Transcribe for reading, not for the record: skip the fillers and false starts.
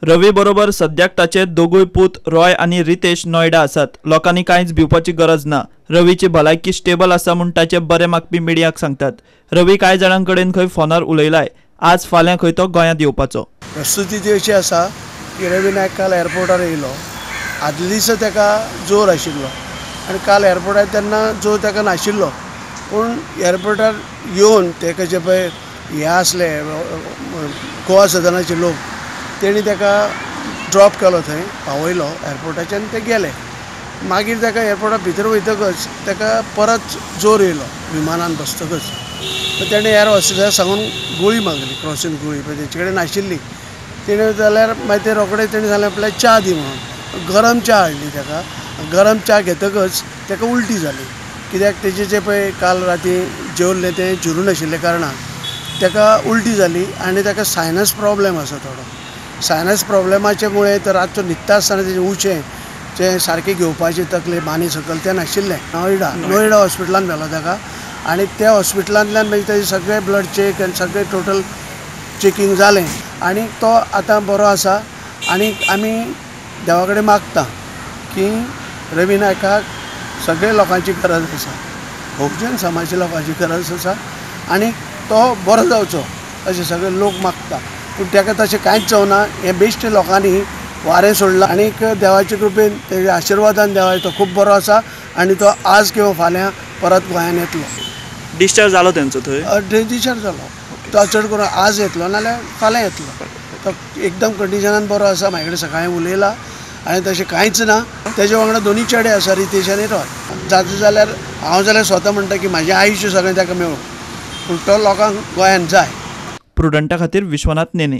रवी बरोबर सद्याक ताचे दोगूय पूत रॉय आनी रितेश नोएडा आसात. लोकांनी कांयच भिवपाची गरज ना. रवीची भलायकी स्टेबल आसा म्हूण ताचे बरे मागपी मिडियाक सांगतात. रवी कांय जाणां कडेन खंय फोनार उलयलाय. आज फाल्यां खंय तो गोंयांत येवपाचो. प्रस्तुती ती अशी आसा की रवी नायक काल एअरपोर्टार येयलो. आदले दिसा ताका जोर आशिल्लो आनी काल एअरपोर्टार तेन्ना जोर ताका नाशिल्लो, पूण एअरपोर्टार येवन ताका जे पळय हे आसले गोवा सदनाचे लोक तेणी ताका ड्रॉप केलो, थंय पावयलो एअरपोर्टाचेर आनी ते गेले. मागीर ताका एअरपोर्टा भितर वयतकच ताका परत जोर येयलो विमानान बसतकच. तेणें एअर हॉस्टेसाक सांगून गुळी मागली, क्रॉसीन गुळी पळय तेचे कडेन नाशिल्ली. तेणें जाल्यार मागीर ते रोखडें तेणें सांगलें आपल्याक च्या दी म्हणून. गरम च्या हाडली ताका. गरम च्या घेतकच ताका उलटी जाली, कित्याक तेजें जें पळय काल राती जेवल्लें तें जिरून आशिल्ल्या कारणान ताका उलटी जाली आनी ताका सायनस प्रॉब्लेम आसा थोडो. सायनस प्रॉब्लेमाचे मुळे तर रातचो न्हिदता आसतना तेजें उचें जें सारकें घेवपाचें तकले बानी सकयल तें नाशिल्लें. नोएडा हॉस्पिटलान व्हेलो ताका आनी त्या हॉस्पिटलांतल्यान मागीर तेजें सगळें ब्लड चेक आनी सगळें टोटल चेकींग जालें आनी तो आतां बरो आसा. आनी आमी देवा कडेन मागता की रवी नायकाक सगळ्या लोकांची गरज आसा, बहुजन समाजा लोकांची गरज आसा आनी तो बरो जावचो अशें सगळे लोक मागता. पूण ताका तशें कांयच जावना. हें बेश्टे लोकांनी वारें सोडलां आनीक देवाचे कृपेन तेज्या आशिर्वादान देवाय तो खूब बरो आसा आनी तो आज किंवा फाल्यां परत गोंयांत येतलो. डिस्चार्ज जालो तेंचो थंय डिस्चार्ज जालो. तो चड करून आज येतलो नाल्यार फाल्यां येतलो. तो एकदम कंडिशनान बरो आसा. म्हाजे कडेन सकाळीं उलयला आनी तशें कांयच ना. तेजे वांगडा दोनी चेडे आसा, रितेश आनी रॉय. जाता जाल्यार हांव जाल्यार स्वता म्हणटा की म्हाजें आयुश्य सगळें ताका मेळूं, पूण तो लोकांक गोंयांत जाय. प्रुडंटा खातीर विश्वनाथ नेने.